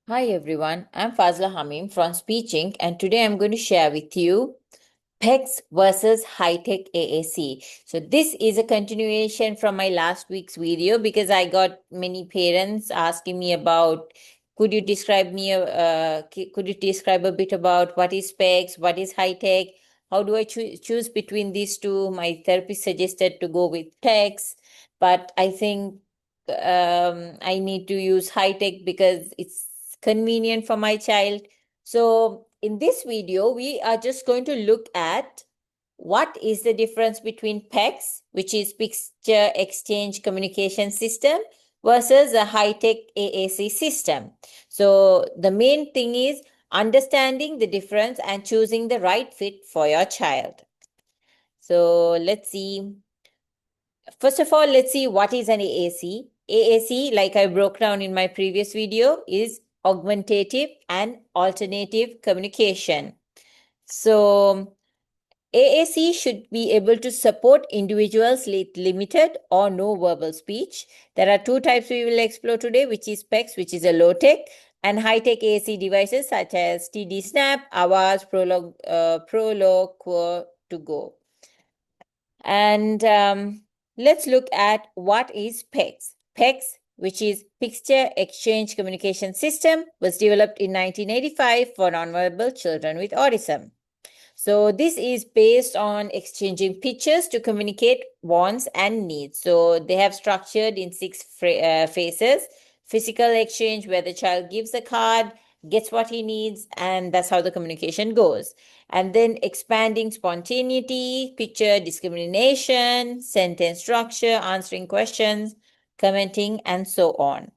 Hi everyone, I'm Fazla Hameem from Speeching, and today I'm going to share with you PECS versus High-Tech AAC. So this is a continuation from my last week's video because I got many parents asking me about could you describe a bit about what is PECS, what is high-tech, how do I choose between these two? My therapist suggested to go with PECS, but I think I need to use high-tech because it's convenient for my child. So in this video, we are just going to look at what is the difference between PECS, which is Picture Exchange Communication System, versus a high-tech AAC system. So the main thing is understanding the difference and choosing the right fit for your child. So let's see. First of all, let's see what is an AAC. AAC, like I broke down in my previous video, is augmentative and alternative communication. So AAC should be able to support individuals with limited or no verbal speech. There are two types we will explore today, which is PECS, which is a low-tech, and high-tech AAC devices such as TD Snap, Avaz, Proloquo to go. And let's look at what is PECS. PECS, which is Picture Exchange Communication System, was developed in 1985 for nonverbal children with autism. So this is based on exchanging pictures to communicate wants and needs. So they have structured in six phases. Physical exchange, where the child gives a card, gets what he needs, and that's how the communication goes. And then expanding spontaneity, picture discrimination, sentence structure, answering questions, commenting, and so on.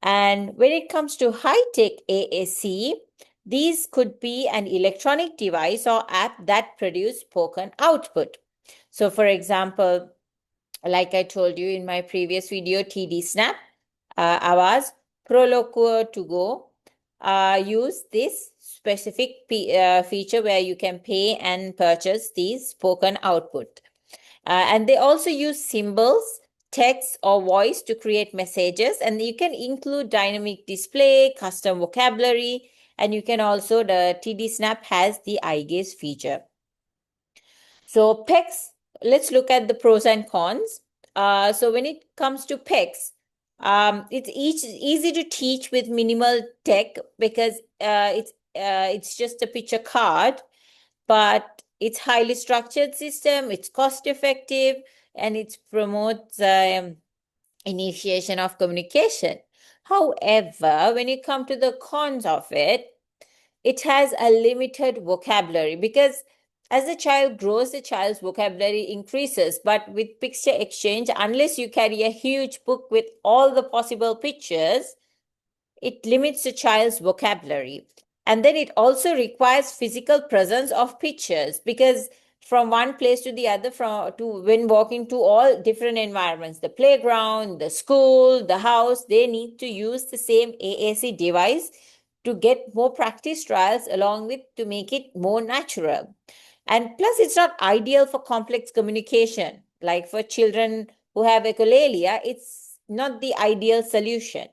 And when it comes to high-tech AAC, these could be an electronic device or app that produce spoken output. So for example, like I told you in my previous video, TD Snap, Avaz, Proloquo to go, use this specific feature where you can pay and purchase these spoken output. And they also use symbols, text, or voice to create messages. And you can include dynamic display, custom vocabulary, and you can also, the TD Snap has the eye gaze feature. So PECS, let's look at the pros and cons. So when it comes to PECS, it's easy to teach with minimal tech because it's just a picture card, but it's highly structured system, it's cost effective, and it promotes initiation of communication. However, when you come to the cons of it, it has a limited vocabulary because as the child grows, the child's vocabulary increases. But with picture exchange, unless you carry a huge book with all the possible pictures, it limits the child's vocabulary. And then it also requires physical presence of pictures because from one place to the other, when walking to all different environments, the playground, the school, the house, they need to use the same AAC device to get more practice trials along with to make it more natural. And plus, it's not ideal for complex communication. Like for children who have echolalia, it's not the ideal solution.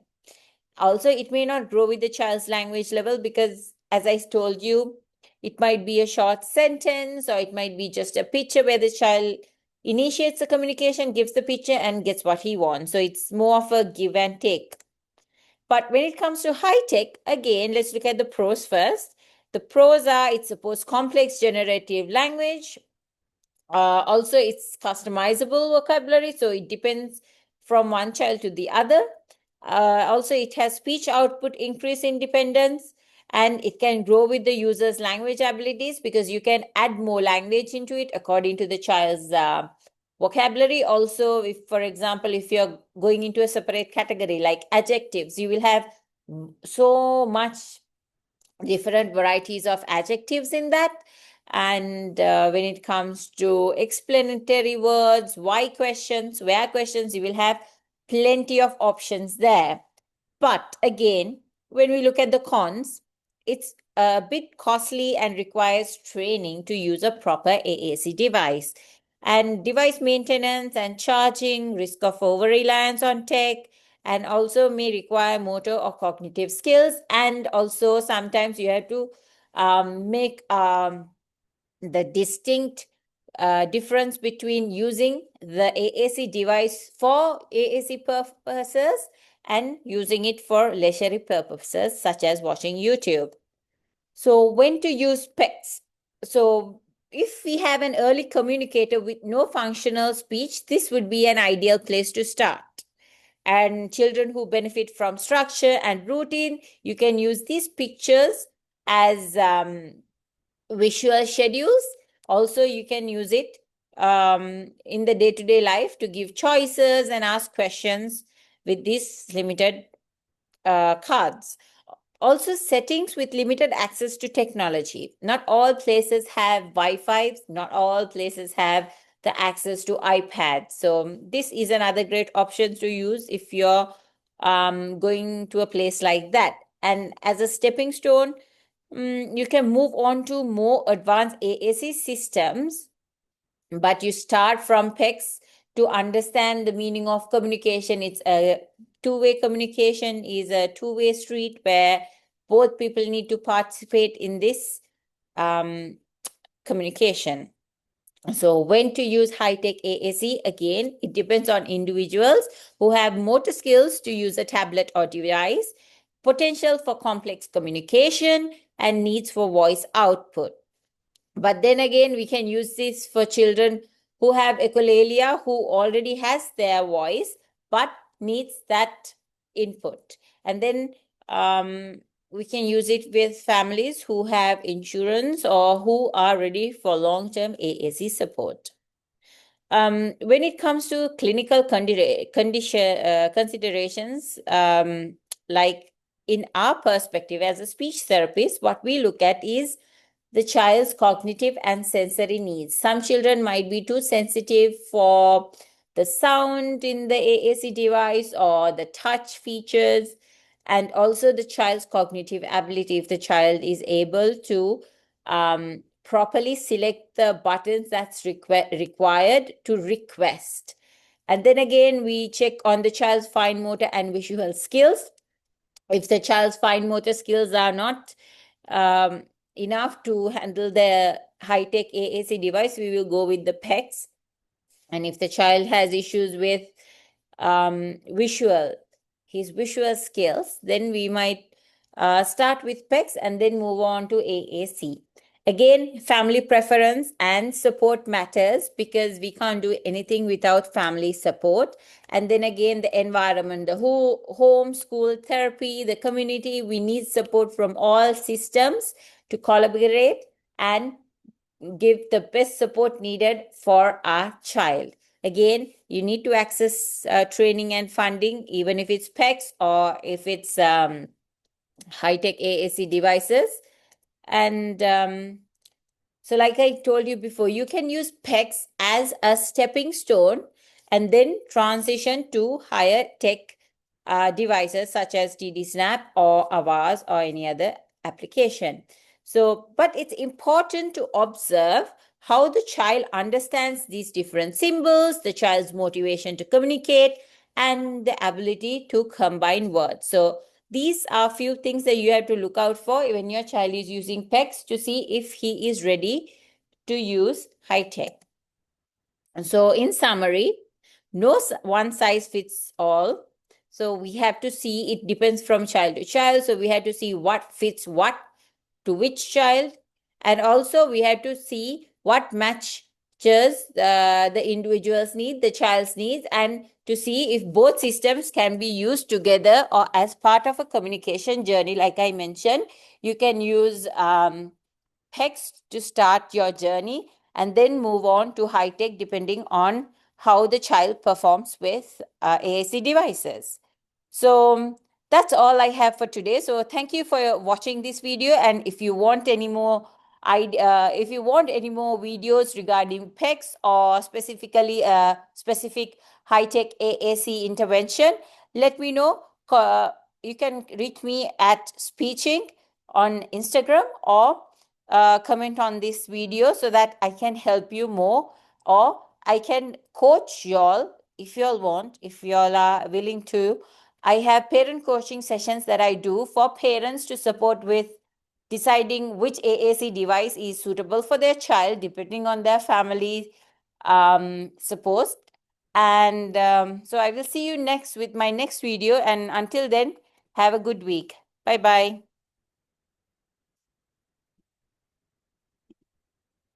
Also, it may not grow with the child's language level because, as I told you, it might be a short sentence or it might be just a picture where the child initiates the communication, gives the picture, and gets what he wants. So it's more of a give and take. But when it comes to high tech, again, let's look at the pros first. The pros are it supports complex generative language. Also, it's customizable vocabulary, so it depends from one child to the other. Also, it has speech output increase independence, and it can grow with the user's language abilities because you can add more language into it according to the child's vocabulary. Also, if, for example, if you're going into a separate category like adjectives, you will have so much different varieties of adjectives in that. And when it comes to explanatory words, why questions, where questions, you will have plenty of options there. But again, when we look at the cons, it's a bit costly and requires training to use a proper AAC device. And device maintenance and charging, risk of over reliance on tech, and also may require motor or cognitive skills. And also sometimes you have to make the distinct difference between using the AAC device for AAC purposes and using it for leisurely purposes such as watching YouTube. So when to use PECS? So if we have an early communicator with no functional speech, this would be an ideal place to start. And children who benefit from structure and routine, you can use these pictures as visual schedules. Also, you can use it in the day-to-day life to give choices and ask questions with these limited cards. Also, settings with limited access to technology. Not all places have Wi-Fi. Not all places have the access to iPad. So this is another great option to use if you're going to a place like that. And as a stepping stone, you can move on to more advanced AAC systems, but you start from PECS to understand the meaning of communication. It's a two-way communication, is a two-way street where both people need to participate in this communication. So when to use High-Tech AAC? Again, it depends on individuals who have motor skills to use a tablet or device, potential for complex communication, and needs for voice output. But then again, we can use this for children who have echolalia, who already has their voice, but needs that input. And then we can use it with families who have insurance or who are ready for long-term AAC support. When it comes to clinical considerations, like in our perspective as a speech therapist, what we look at is the child's cognitive and sensory needs. Some children might be too sensitive for the sound in the AAC device or the touch features, and also the child's cognitive ability, if the child is able to properly select the buttons that's required to request. And then again, we check on the child's fine motor and visual skills. If the child's fine motor skills are not enough to handle the high-tech AAC device, we will go with the PECS. And if the child has issues with his visual skills, then we might start with PECS and then move on to AAC. Again, family preference and support matters because we can't do anything without family support. And then again, the environment, the home, school, therapy, the community, we need support from all systems to collaborate and give the best support needed for our child. Again, you need to access training and funding, even if it's PECS or if it's high-tech AAC devices. And so like I told you before, you can use PECS as a stepping stone and then transition to higher tech devices such as TD Snap or Avaz or any other application. So, but it's important to observe how the child understands these different symbols, the child's motivation to communicate, and the ability to combine words. So these are a few things that you have to look out for when your child is using PECS to see if he is ready to use high-tech. And so in summary, no one size fits all. So we have to see, it depends from child to child. So we have to see what fits what to which child. And also we have to see what matches the individual's need, the child's needs, and to see if both systems can be used together or as part of a communication journey. Like I mentioned, you can use PECS to start your journey and then move on to high-tech depending on how the child performs with AAC devices. So that's all I have for today. So thank you for watching this video. And if you want any more videos regarding PECS or specifically a specific high-tech AAC intervention, let me know. You can reach me at Speeching on Instagram or comment on this video so that I can help you more, or I can coach y'all if y'all want, if y'all are willing to I have parent coaching sessions that I do for parents to support with deciding which AAC device is suitable for their child, depending on their family support. And so I will see you next with my next video. And until then, have a good week. Bye-bye.